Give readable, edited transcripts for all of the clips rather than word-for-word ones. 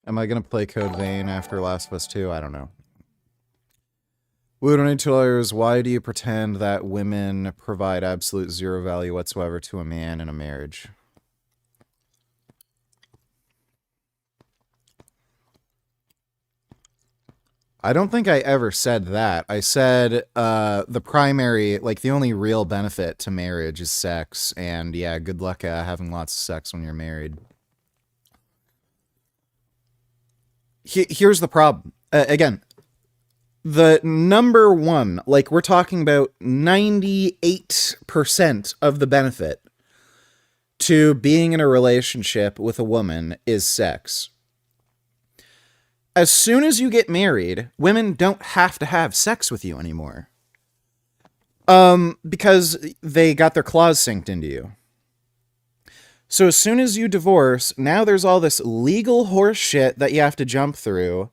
Am I gonna play Code Vein after Last of Us 2? I don't know. $2, why do you pretend that women provide absolute zero value whatsoever to a man in a marriage? I don't think I ever said that. I said the primary, like the only real benefit to marriage is sex, and yeah, good luck having lots of sex when you're married. Here's the problem. Again, the number one, like we're talking about 98% of the benefit to being in a relationship with a woman is sex. As soon as you get married, women don't have to have sex with you anymore. Because they got their claws synced into you. So as soon as you divorce, now there's all this legal horse shit that you have to jump through,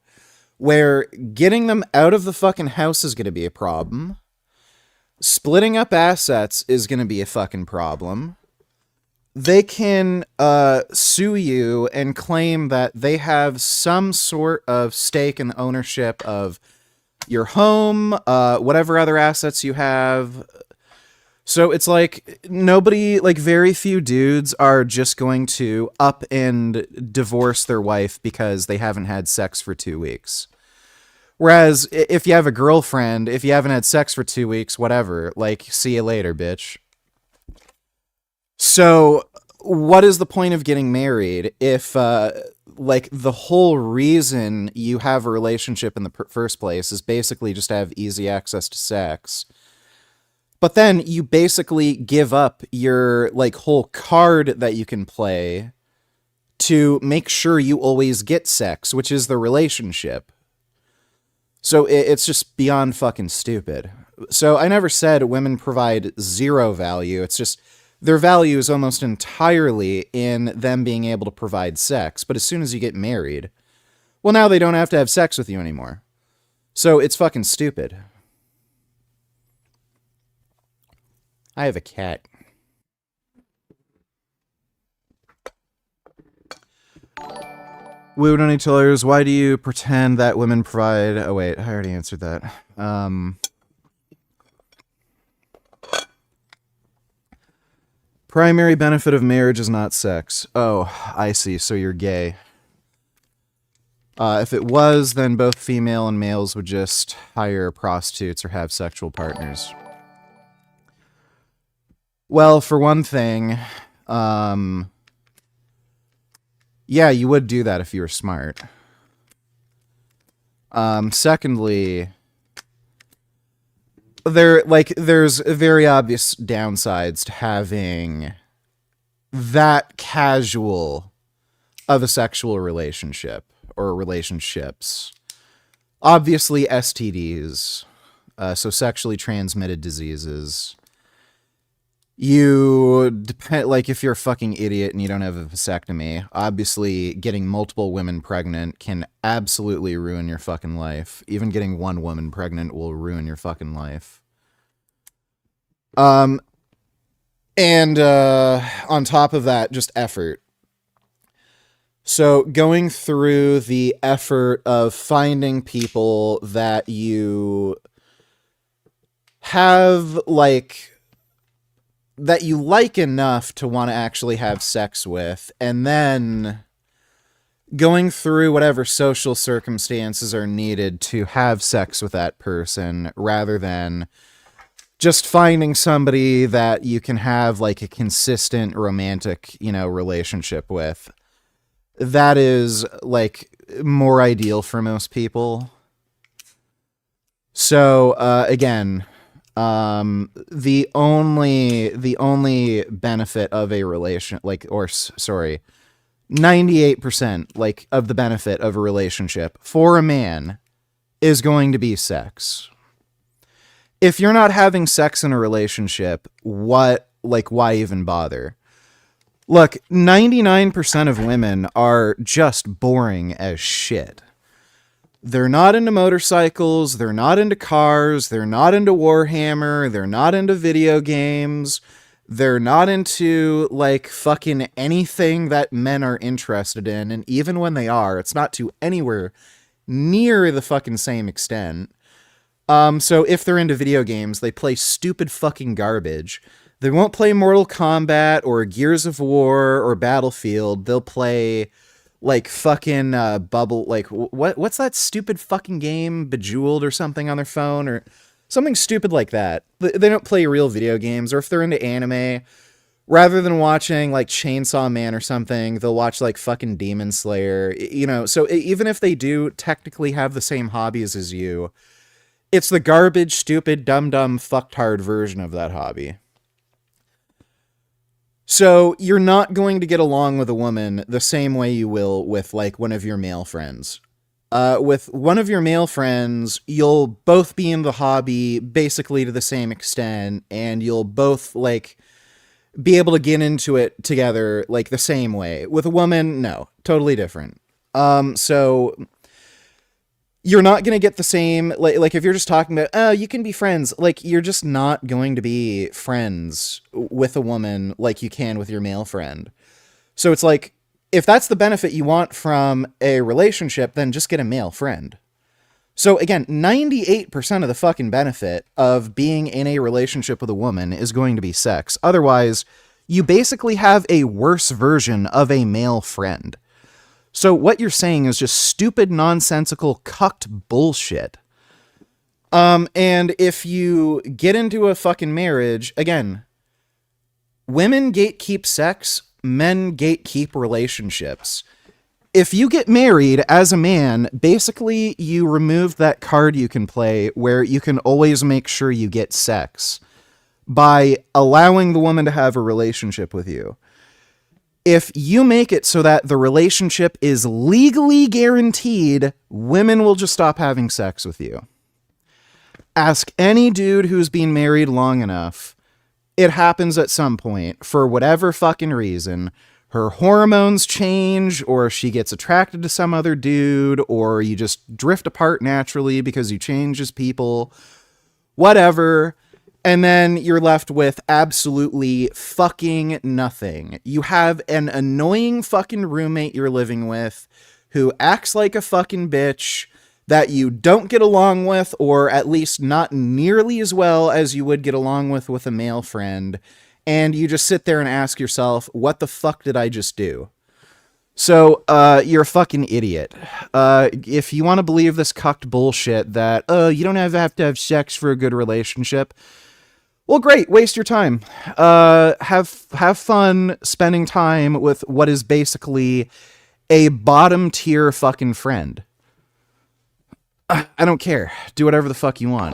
where getting them out of the fucking house is going to be a problem. Splitting up assets is going to be a fucking problem. They can sue you and claim that they have some sort of stake in the ownership of your home, whatever other assets you have. So it's like nobody, like very few dudes are just going to up and divorce their wife because they haven't had sex for 2 weeks. Whereas if you have a girlfriend, if you haven't had sex for 2 weeks, whatever, like, see you later, bitch. So what is the point of getting married if, like, the whole reason you have a relationship in the first place is basically just to have easy access to sex? But then you basically give up your, like, whole card that you can play to make sure you always get sex, which is the relationship. So it's just beyond fucking stupid. So I never said women provide zero value. It's just their value is almost entirely in them being able to provide sex. But as soon as you get married, well, now they don't have to have sex with you anymore. So it's fucking stupid. I have a cat. Woodonny Tillers, why do you pretend that women provide... Oh, wait, I already answered that. Primary benefit of marriage is not sex. Oh, I see, so you're gay. If it was, then both female and males would just hire prostitutes or have sexual partners. Well, for one thing, yeah, you would do that if you were smart. Secondly, there's very obvious downsides to having that casual of a sexual relationship or relationships. Obviously, STDs, so sexually transmitted diseases. You depend, like, if you're a fucking idiot and you don't have a vasectomy, obviously getting multiple women pregnant can absolutely ruin your fucking life. Even getting one woman pregnant will ruin your fucking life. And on top of that, just effort. So going through the effort of finding people that you have, like, that you like enough to want to actually have sex with, and then going through whatever social circumstances are needed to have sex with that person, rather than just finding somebody that you can have, like, a consistent romantic, relationship with. That is, like, more ideal for most people. So, again, the only benefit of a relation, 98%, like, of the benefit of a relationship for a man is going to be sex. If you're not having sex in a relationship, why even bother? Look, 99% of women are just boring as shit. They're not into motorcycles, they're not into cars, they're not into Warhammer, they're not into video games, They're not into, like, fucking anything that men are interested in, and even when they are, it's not to anywhere near the fucking same extent. So if they're into video games, they play stupid fucking garbage. They won't play Mortal Kombat or Gears of War or Battlefield. They'll play like fucking Bubble, like what's that stupid fucking game, Bejeweled or something on their phone or something stupid like that. They don't play real video games. Or if they're into anime, rather than watching like Chainsaw Man or something, they'll watch like fucking Demon Slayer, you know. So even if they do technically have the same hobbies as you, it's the garbage, stupid, dumb, fucktard version of that hobby. So you're not going to get along with a woman the same way you will with like one of your male friends. With one of your male friends, you'll both be in the hobby basically to the same extent, and you'll both like be able to get into it together like the same way. With a woman, no, totally different. So you're not going to get the same, like if you're just talking about, oh, you can be friends, like you're just not going to be friends with a woman like you can with your male friend. So it's like, if that's the benefit you want from a relationship, then just get a male friend. So again, 98% of the fucking benefit of being in a relationship with a woman is going to be sex. Otherwise, you basically have a worse version of a male friend. So what you're saying is just stupid, nonsensical, cucked bullshit. And if you get into a fucking marriage, again, women gatekeep sex, men gatekeep relationships. If you get married as a man, basically you remove that card you can play where you can always make sure you get sex by allowing the woman to have a relationship with you. If you make it so that the relationship is legally guaranteed, women will just stop having sex with you. Ask any dude who's been married long enough. It happens at some point, for whatever fucking reason. Her hormones change, or she gets attracted to some other dude, or you just drift apart naturally because you change as people. Whatever. And then you're left with absolutely fucking nothing. You have an annoying fucking roommate you're living with who acts like a fucking bitch that you don't get along with, or at least not nearly as well as you would get along with a male friend. And you just sit there and ask yourself, what the fuck did I just do? So, you're a fucking idiot. If you want to believe this cucked bullshit that, you don't have to have sex for a good relationship, well, great, waste your time. Have fun spending time with what is basically a bottom tier fucking friend. I don't care. Do whatever the fuck you want.